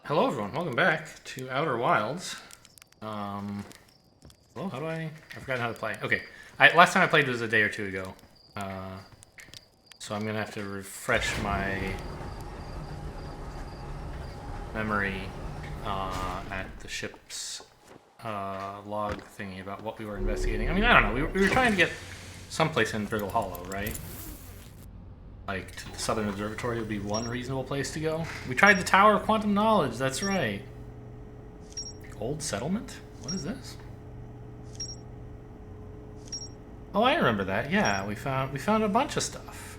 Hello everyone, welcome back to Outer Wilds. Well, how do I forgot how to play. Okay, last time I played was a day or two ago. So I'm gonna have to refresh my memory at the ship's log thingy about what we were investigating. I mean, I don't know, we were trying to get someplace in Brittle Hollow, right? Like, to the Southern Observatory would be one reasonable place to go. We tried the Tower of Quantum Knowledge, that's right. Old Settlement? What is this? Oh, I remember that. Yeah, we found a bunch of stuff.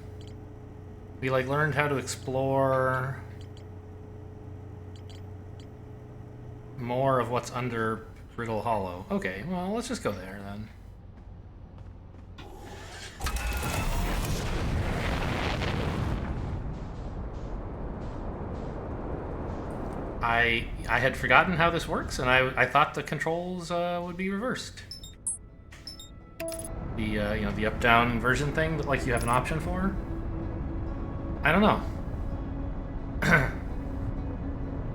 We like learned how to explore more of what's under Brittle Hollow. Okay, well, let's just go there then. I had forgotten how this works, and I thought the controls would be reversed. The you know, the up-down inversion thing that like you have an option for. I don't know.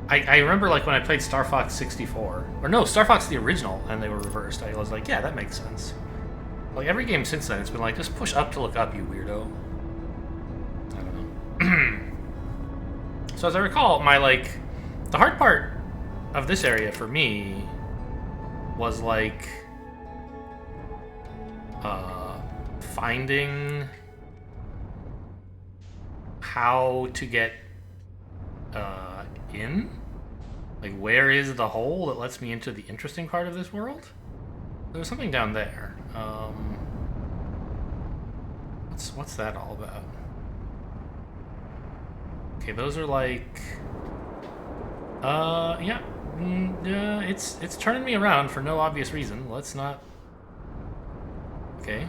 I remember like when I played Star Fox 64, or no, Star Fox the original, and they were reversed. I was like, yeah, that makes sense. Like every game since then, it's been like, just push up to look up, you weirdo. I don't know. So as I recall, the hard part of this area for me was like finding how to get in. Like, where is the hole that lets me into the interesting part of this world? There's something down there. What's that all about? Okay, those are like... yeah. It's turning me around for no obvious reason. Let's not... Okay.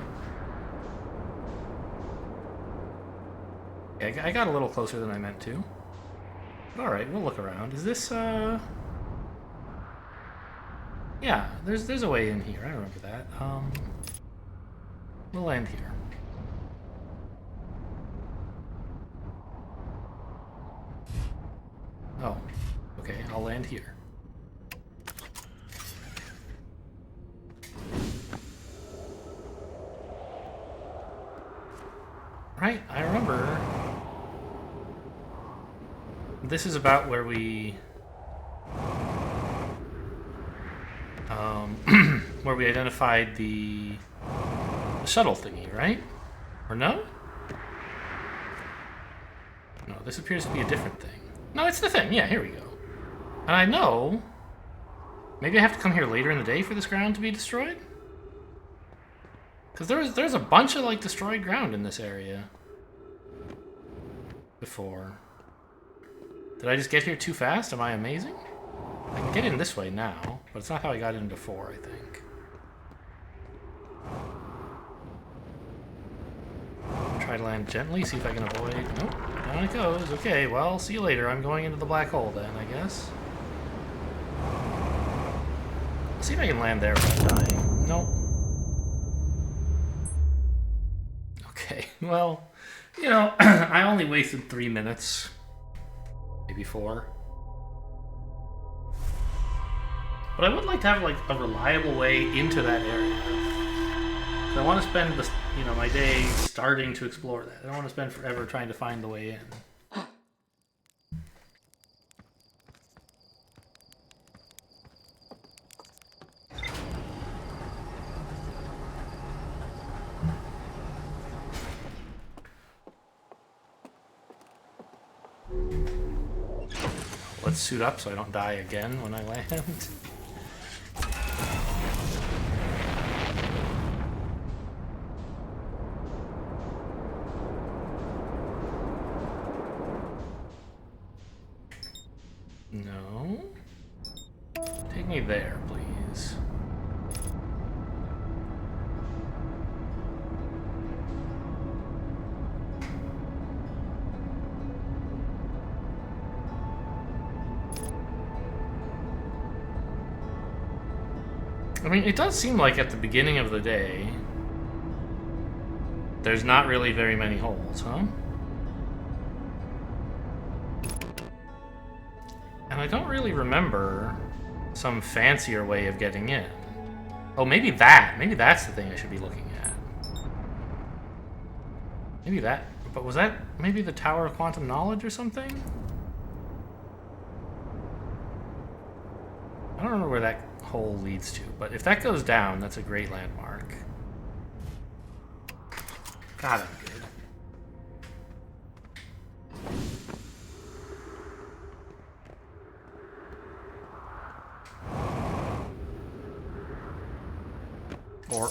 Okay, I got a little closer than I meant to. But alright, we'll look around. Is this, Yeah, there's a way in here. I remember that. We'll land here. Oh. Okay, I'll land here. Right, I remember. This is about where we... where we identified the shuttle thingy, right? Or no? No, this appears to be a different thing. No, it's the thing. Yeah, here we go. And I know... Maybe I have to come here later in the day for this ground to be destroyed? Because there's a bunch of, like, destroyed ground in this area. Before. Did I just get here too fast? Am I amazing? I can get in this way now, but it's not how I got in before, I think. Try to land gently, see if I can avoid... Nope, down it goes. Okay, well, see you later. I'm going into the black hole then, I guess. See if I can land there without dying. Nope. Okay, well, you know, I only wasted 3 minutes. Maybe 4. But I would like to have, like, a reliable way into that area. I want to spend, my day starting to explore that. I don't want to spend forever trying to find the way in. Let's suit up so I don't die again when I land. No. Take me there, please. I mean, it does seem like at the beginning of the day, there's not really very many holes, huh? And I don't really remember some fancier way of getting in. Oh, maybe that. Maybe that's the thing I should be looking at. Maybe that. But was that maybe the Tower of Quantum Knowledge or something? I don't remember where that hole leads to, but if that goes down, that's a great landmark. God, I'm good.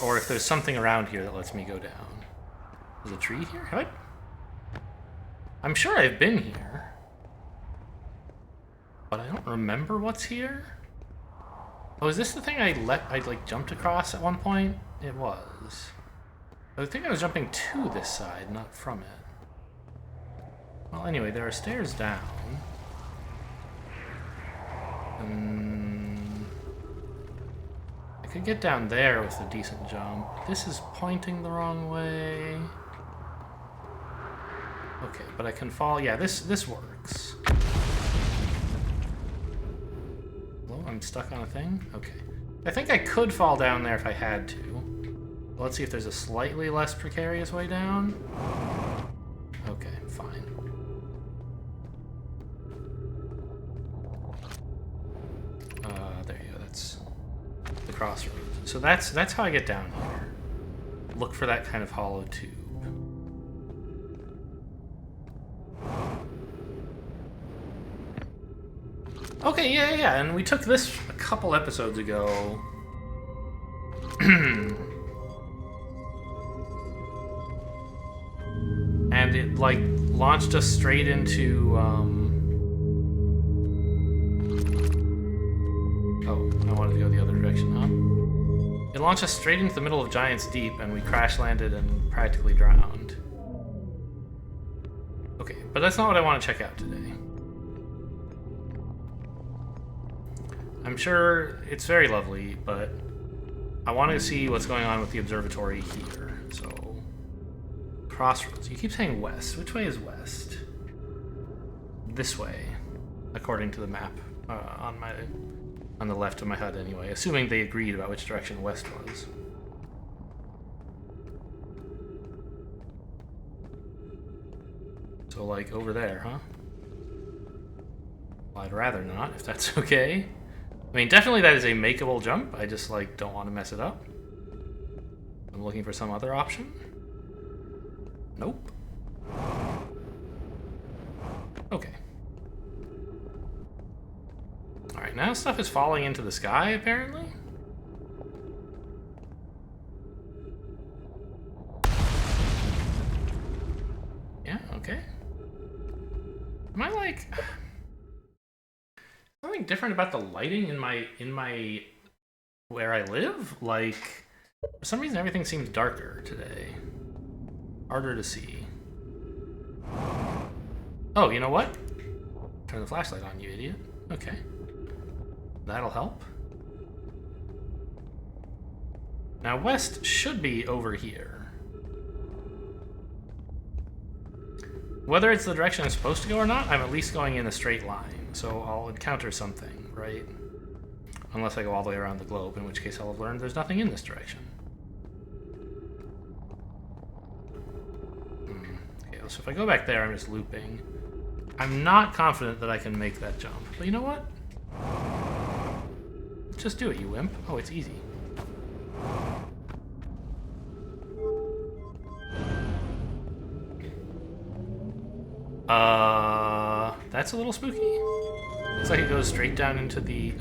Or if there's something around here that lets me go down. There's a tree here? Have I? I'm sure I've been here. But I don't remember what's here. Oh, is this the thing I like jumped across at one point? It was. I think I was jumping to this side, not from it. Well, anyway, there are stairs down. I could get down there with a decent jump. This is pointing the wrong way. Okay, but I can fall. Yeah, this works. Hello, I'm stuck on a thing? Okay. I think I could fall down there if I had to. Let's see if there's a slightly less precarious way down. Okay, fine. There you go. That's the crossroads. So that's how I get down here. Look for that kind of hollow tube. Okay, yeah, and we took this a couple episodes ago. And it, like, launched us straight into, Oh, I wanted to go the other direction, huh? It launched us straight into the middle of Giant's Deep, and we crash-landed and practically drowned. Okay, but that's not what I want to check out today. I'm sure it's very lovely, but I want to see what's going on with the observatory here. So, crossroads. You keep saying west. Which way is west? This way, according to the map on the left of my HUD anyway, assuming they agreed about which direction west was. So, like, over there, huh? Well, I'd rather not, if that's okay. I mean, definitely that is a makeable jump. I just, like, don't want to mess it up. I'm looking for some other option. Nope. Okay. Alright, now stuff is falling into the sky, apparently. Yeah, okay. Am I, like... something different about the lighting in my where I live? Like, for some reason everything seems darker today. Harder to see. Oh, you know what? Turn the flashlight on, you idiot. Okay. That'll help. Now west should be over here. Whether it's the direction I'm supposed to go or not, I'm at least going in a straight line. So I'll encounter something, right? Unless I go all the way around the globe, in which case I'll have learned there's nothing in this direction. Okay, so if I go back there, I'm just looping. I'm not confident that I can make that jump. But you know what? Just do it, you wimp. Oh, it's easy. That's a little spooky. Looks like it goes straight down into the...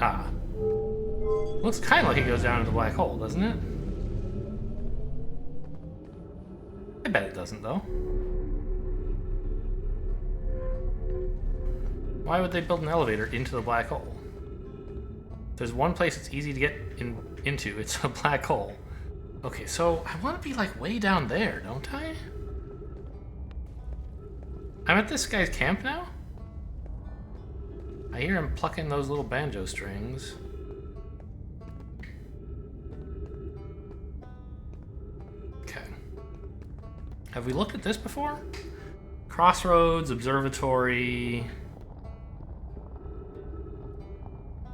Looks kind of like it goes down into the black hole, doesn't it? I bet it doesn't, though. Why would they build an elevator into the black hole? If there's one place it's easy to get into, it's a black hole. Okay, so I want to be, like, way down there, don't I? I'm at this guy's camp now? I hear him plucking those little banjo strings. Okay. Have we looked at this before? Crossroads, observatory...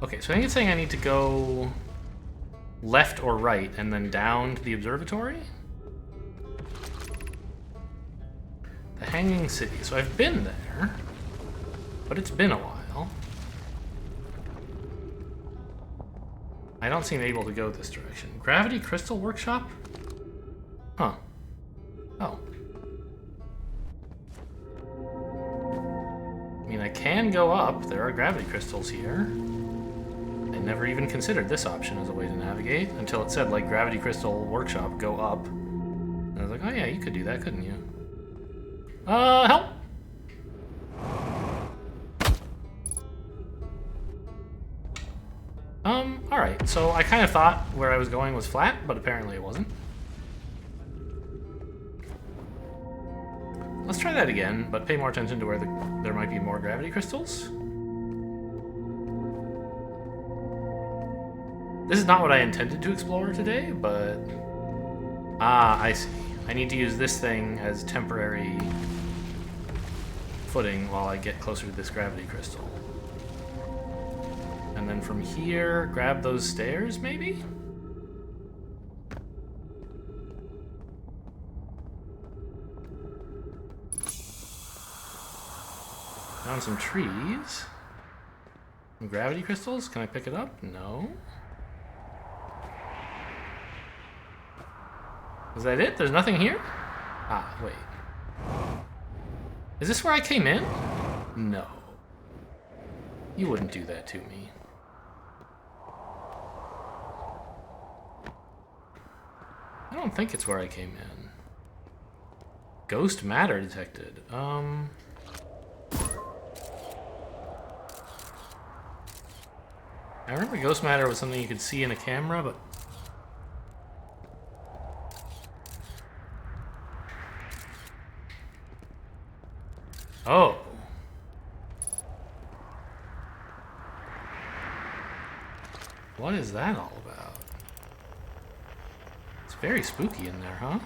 Okay, so I think it's saying I need to go left or right and then down to the observatory? The Hanging City. So I've been there, but it's been a while. I don't seem able to go this direction. Gravity Crystal Workshop? Huh. Oh. I mean, I can go up. There are gravity crystals here. I never even considered this option as a way to navigate until it said, like, Gravity Crystal Workshop, go up. And I was like, oh yeah, you could do that, couldn't you? Help! Alright, so I kind of thought where I was going was flat, but apparently it wasn't. Let's try that again, but pay more attention to where there might be more gravity crystals. This is not what I intended to explore today, but... Ah, I see. I need to use this thing as temporary footing while I get closer to this gravity crystal. And then from here, grab those stairs, maybe? Found some trees. Some gravity crystals. Can I pick it up? No. Is that it? There's nothing here? Ah, wait. Is this where I came in? No. You wouldn't do that to me. I don't think it's where I came in. Ghost matter detected. I remember ghost matter was something you could see in a camera, but... Oh. What is that all about? It's very spooky in there, huh?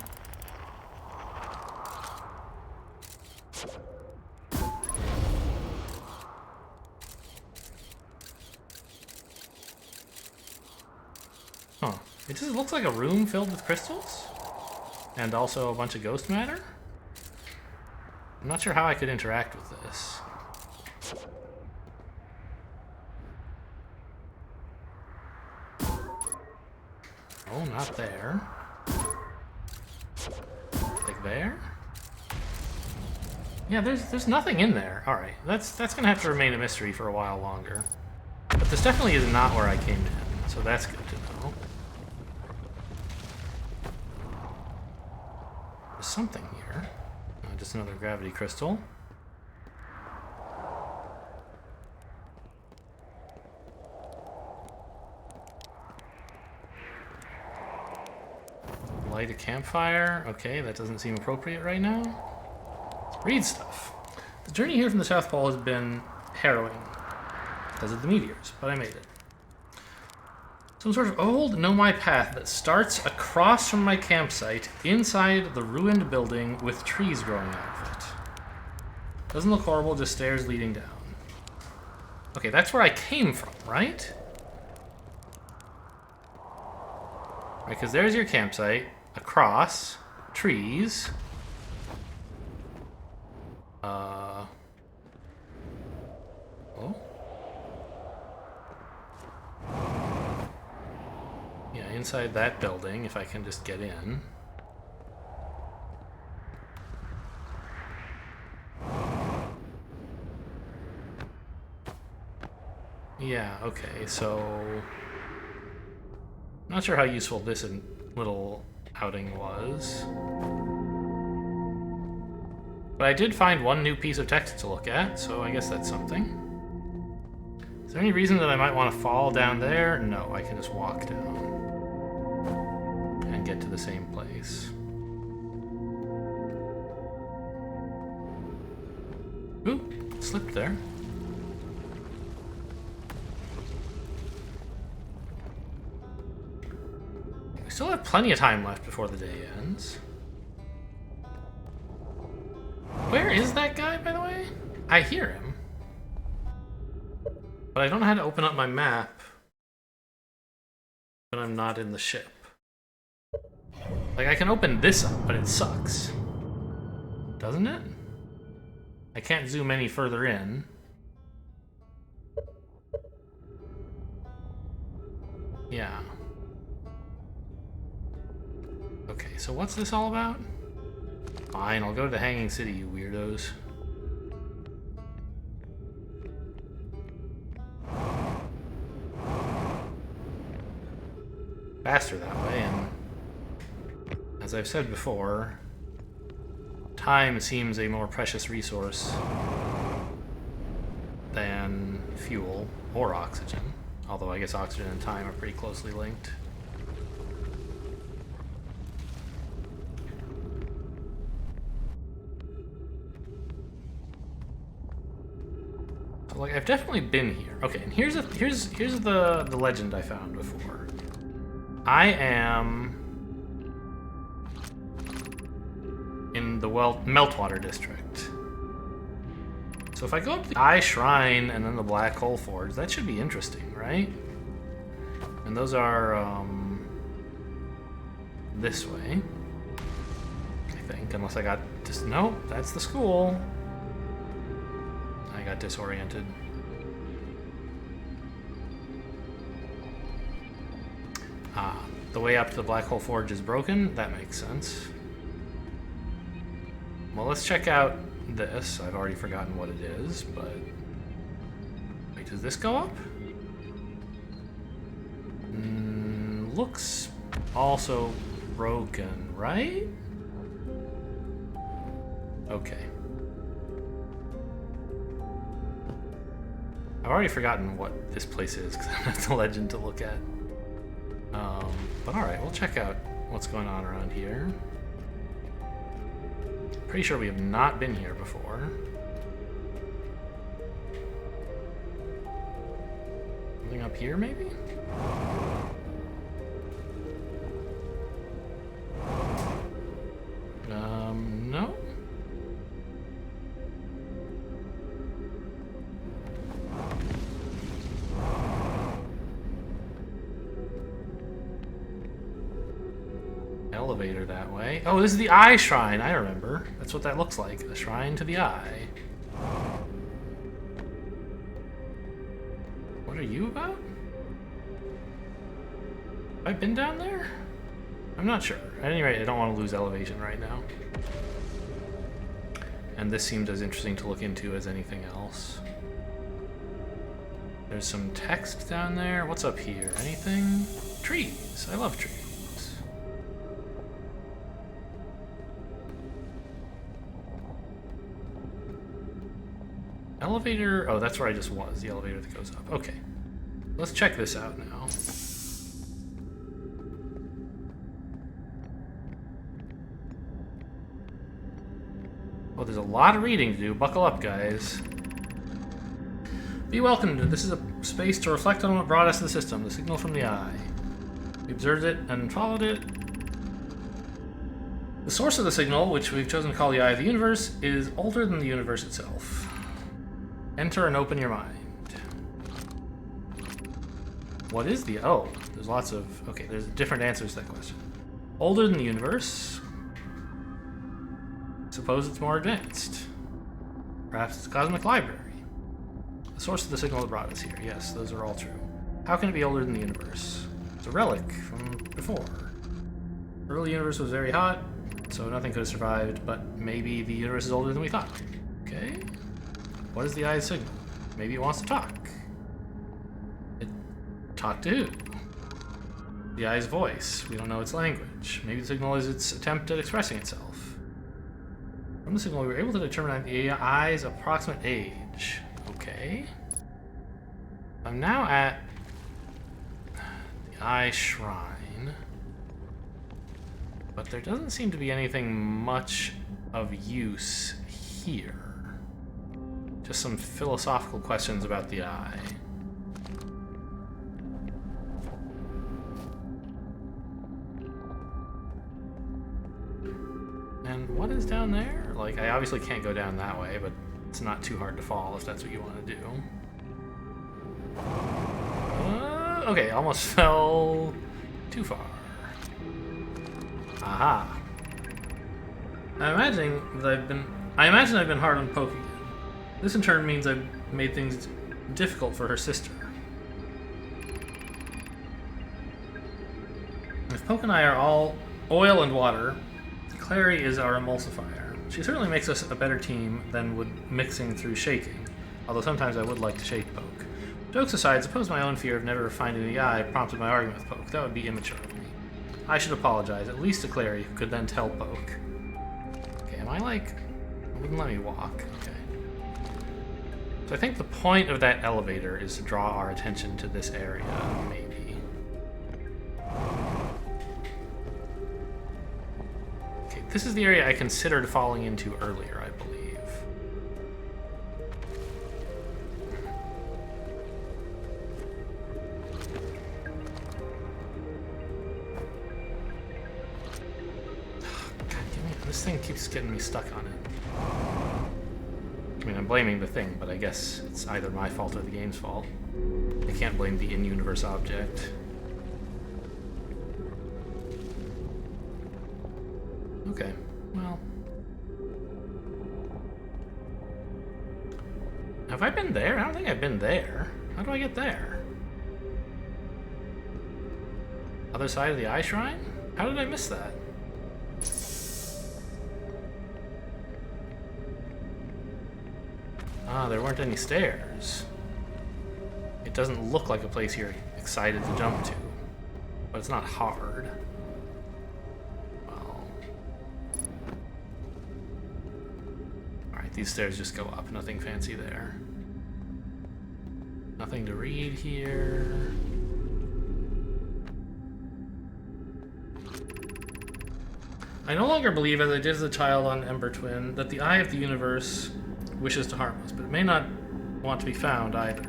Huh. It just looks like a room filled with crystals. And also a bunch of ghost matter. I'm not sure how I could interact with this. Oh, not there. Like there? Yeah, there's nothing in there. Alright, that's gonna have to remain a mystery for a while longer. But this definitely is not where I came in, so that's good to know. There's something here. Just another gravity crystal. Light a campfire. Okay, that doesn't seem appropriate right now. Let's read stuff. The journey here from the South Pole has been harrowing because of the meteors, but I made it. Some sort of old Nomai path that starts across from my campsite inside the ruined building with trees growing out of it. Doesn't look horrible, just stairs leading down. Okay, that's where I came from, right? Right, because there's your campsite. Across. Trees. Oh? Yeah, inside that building, if I can just get in. Yeah, okay, so... Not sure how useful this little outing was. But I did find one new piece of text to look at, so I guess that's something. Is there any reason that I might want to fall down there? No, I can just walk down. And get to the same place. Ooh, slipped there. We still have plenty of time left before the day ends. Where is that guy, by the way? I hear him. But I don't know how to open up my map when I'm not in the ship. Like, I can open this up, but it sucks. Doesn't it? I can't zoom any further in. Yeah. Okay, so what's this all about? Fine, I'll go to the Hanging City, you weirdos. Faster that way, and as I've said before, time seems a more precious resource than fuel or oxygen. Although I guess oxygen and time are pretty closely linked. So, like, I've definitely been here. Okay, and here's the legend I found before. I am in the Meltwater District. So if I go up to the Eye Shrine and then the Black Hole Forge, that should be interesting, right? And those are this way, I think, unless I got just no. That's the school. I got disoriented. Ah, the way up to the Black Hole Forge is broken. That makes sense. Well, let's check out this. I've already forgotten what it is, but... Wait, does this go up? Looks also broken, right? Okay. I've already forgotten what this place is, because I don't have the legend to look at. But alright, we'll check out what's going on around here. Pretty sure we have not been here before. Something up here, maybe? No? Elevator that way. Oh, this is the Eye Shrine. I remember. That's what that looks like. A shrine to the eye. What are you about? Have I been down there? I'm not sure. At any rate, I don't want to lose elevation right now. And this seemed as interesting to look into as anything else. There's some text down there. What's up here? Anything? Trees. I love trees. Elevator, oh, that's where I just was, the elevator that goes up. Okay, let's check this out now. Oh, there's a lot of reading to do. Buckle up, guys. Be welcomed. This is a space to reflect on what brought us to the system, the signal from the eye. We observed it and followed it. The source of the signal, which we've chosen to call the Eye of the Universe, is older than the universe itself. Enter and open your mind. What is the... Oh, there's lots of... Okay, there's different answers to that question. Older than the universe. Suppose it's more advanced. Perhaps it's a cosmic library. The source of the signal that brought us here. Yes, those are all true. How can it be older than the universe? It's a relic from before. The early universe was very hot, so nothing could have survived, but maybe the universe is older than we thought. Okay. What is the eye's signal? Maybe it wants to talk. It talk to who? The eye's voice. We don't know its language. Maybe the signal is its attempt at expressing itself. From the signal, we were able to determine the eye's approximate age. Okay. I'm now at the Eye Shrine. But there doesn't seem to be anything much of use here. Just some philosophical questions about the eye. And what is down there? Like, I obviously can't go down that way, but it's not too hard to fall if that's what you want to do. Okay, almost fell too far. Aha. I imagine I've been hard on Poke again. This in turn means I've made things difficult for her sister. If Poke and I are all oil and water, Clary is our emulsifier. She certainly makes us a better team than would mixing through shaking, although sometimes I would like to shake Poke. Jokes aside, suppose my own fear of never finding the eye prompted my argument with Poke. That would be immature of me. I should apologize, at least to Clary, who could then tell Poke. Okay, am I like... It wouldn't let me walk. Okay. So I think the point of that elevator is to draw our attention to this area, maybe. Okay, this is the area I considered falling into earlier, I believe. This thing keeps getting me stuck on it. I mean, I'm blaming the thing, but I guess it's either my fault or the game's fault. I can't blame the in-universe object. Okay, well... Have I been there? I don't think I've been there. How do I get there? Other side of the Eye Shrine? How did I miss that? Ah, there weren't any stairs. It doesn't look like a place you're excited to jump to, but it's not hard. Well... Alright, these stairs just go up. Nothing fancy there. Nothing to read here. I no longer believe, as I did as a child on Ember Twin, that the Eye of the Universe wishes to harm us, but it may not want to be found either.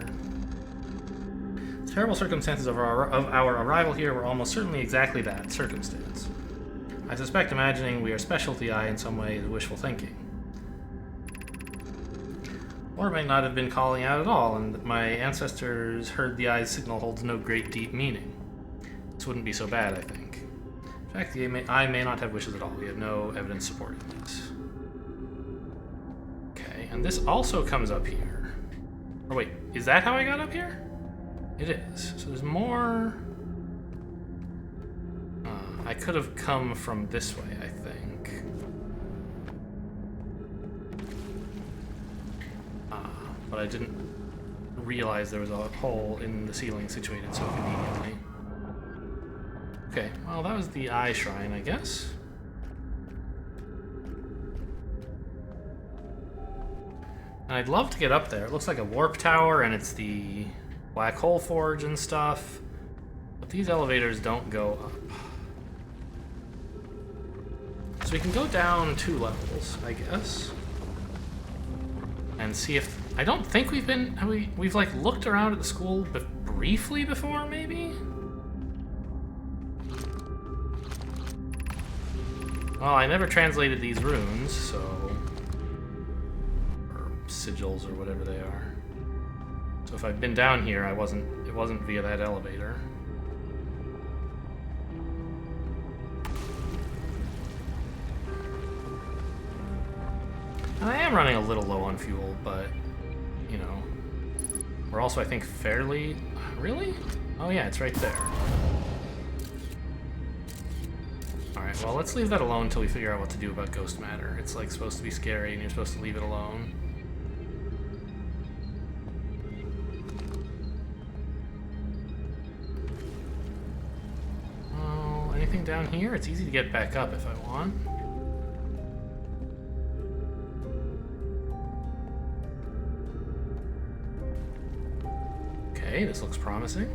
The terrible circumstances of our arrival here were almost certainly exactly that, circumstance. I suspect imagining we are special to the Eye in some way is wishful thinking. Or it may not have been calling out at all, and my ancestors heard the Eye's signal holds no great deep meaning. This wouldn't be so bad, I think. In fact, the Eye may not have wishes at all. We have no evidence supporting this. And this also comes up here. Or wait, is that how I got up here? It is. So there's more... I could have come from this way, I think. But I didn't realize there was a hole in the ceiling situated so conveniently. Okay, well that was the Eye Shrine, I guess. And I'd love to get up there. It looks like a warp tower, and it's the Black Hole Forge and stuff. But these elevators don't go up. So we can go down 2 levels, I guess. And see if... I don't think we've been... We've like looked around at the school briefly before, maybe? Well, I never translated these runes, so... sigils or whatever they are. So if I've been down here, it wasn't via that elevator. And I am running a little low on fuel, but you know, we're also, I think, fairly... Really? Oh yeah, it's right there. Alright, well let's leave that alone until we figure out what to do about ghost matter. It's like supposed to be scary and you're supposed to leave it alone. Anything down here? It's easy to get back up if I want. Okay, this looks promising.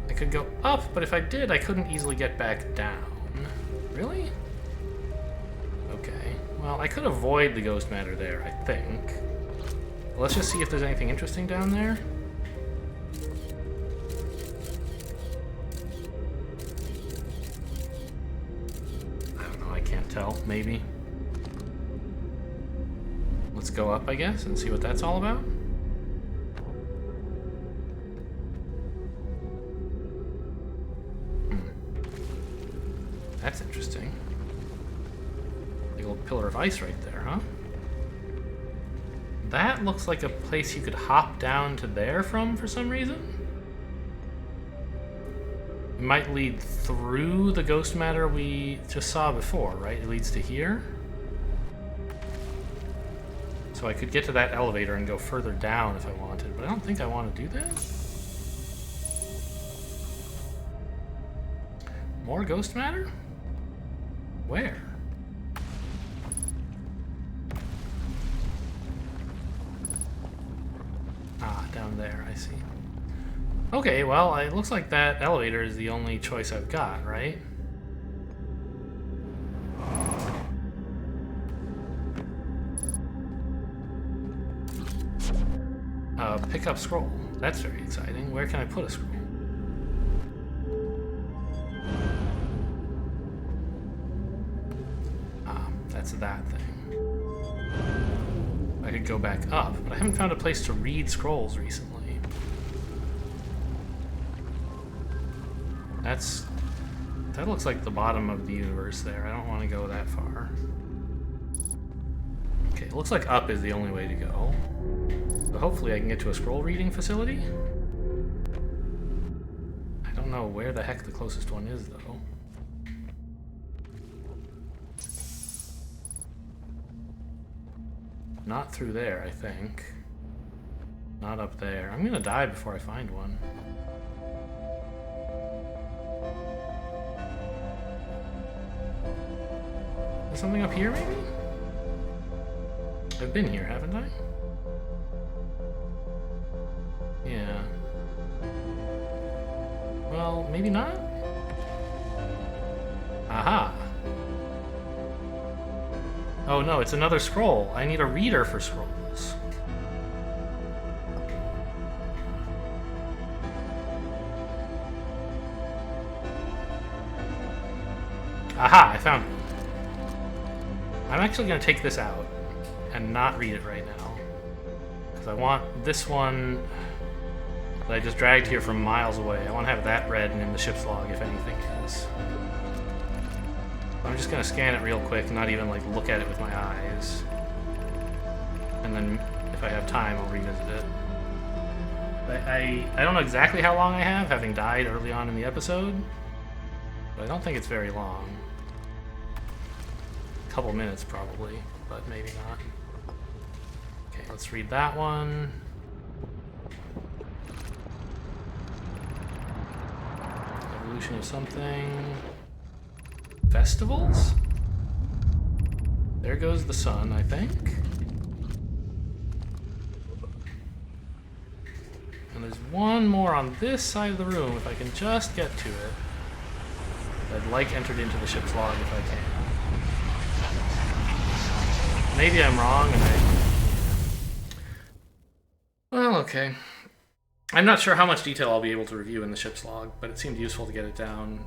I could go up, but if I did, I couldn't easily get back down. Really? Okay. Well, I could avoid the ghost matter there, I think. Let's just see if there's anything interesting down there. Maybe. Let's go up, I guess, and see what that's all about. That's interesting. Like a little pillar of ice right there, huh? That looks like a place you could hop down to there from for some reason. It might lead through the ghost matter we just saw before, right? It leads to here. So I could get to that elevator and go further down if I wanted, but I don't think I want to do that. More ghost matter? Where? Ah, down there, I see. Okay, well, it looks like that elevator is the only choice I've got, right? Pick up scroll. That's very exciting. Where can I put a scroll? Ah, that's that thing. I could go back up, but I haven't found a place to read scrolls recently. That looks like the bottom of the universe there. I don't want to go that far. Okay, it looks like up is the only way to go. So hopefully I can get to a scroll reading facility. I don't know where the heck the closest one is, though. Not through there, I think. Not up there. I'm gonna die before I find one. Is something up here, maybe? I've been here, haven't I? Yeah. Well, maybe not? Aha! Oh no, it's another scroll. I need a reader for scrolls. Aha, I found it. I'm actually going to take this out and not read it right now. Because I want this one that I just dragged here from miles away. I want to have that read and in the ship's log if anything is. I'm just going to scan it real quick, not even like look at it with my eyes. And then if I have time, I'll revisit it. I don't know exactly how long I have, having died early on in the episode. But I don't think it's very long. A couple minutes probably, but maybe not. Okay, let's read that one. Evolution of something. Festivals? There goes the sun, I think. And there's one more on this side of the room, if I can just get to it. I'd like entered into the ship's log if I can. Maybe I'm wrong and Well, okay. I'm not sure how much detail I'll be able to review in the ship's log, but it seemed useful to get it down.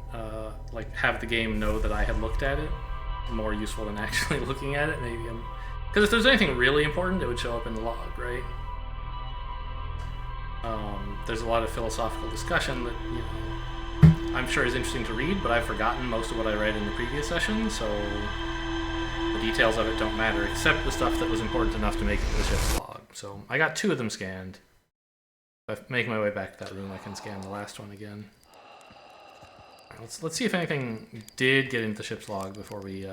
Like, have the game know that I had looked at it. More useful than actually looking at it, maybe. Because if there's anything really important, it would show up in the log, right? There's a lot of philosophical discussion that, you know, I'm sure is interesting to read, but I've forgotten most of what I read in the previous session, so the details of it don't matter, except the stuff that was important enough to make it to the ship's log. So I got 2 of them scanned. If I make my way back to that room, I can scan the last one again. All right, let's see if anything did get into the ship's log before we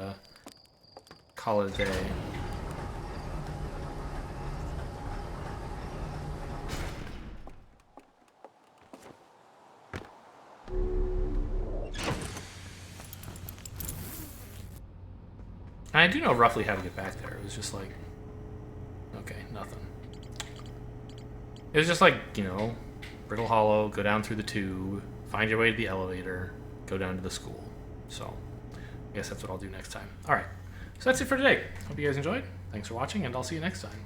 call it a day. I do know roughly how to get back there. It was just like, okay, nothing. It was just like, you know, Brittle Hollow, go down through the tube, find your way to the elevator, go down to the school. So, I guess that's what I'll do next time. Alright, so that's it for today. Hope you guys enjoyed. Thanks for watching, and I'll see you next time.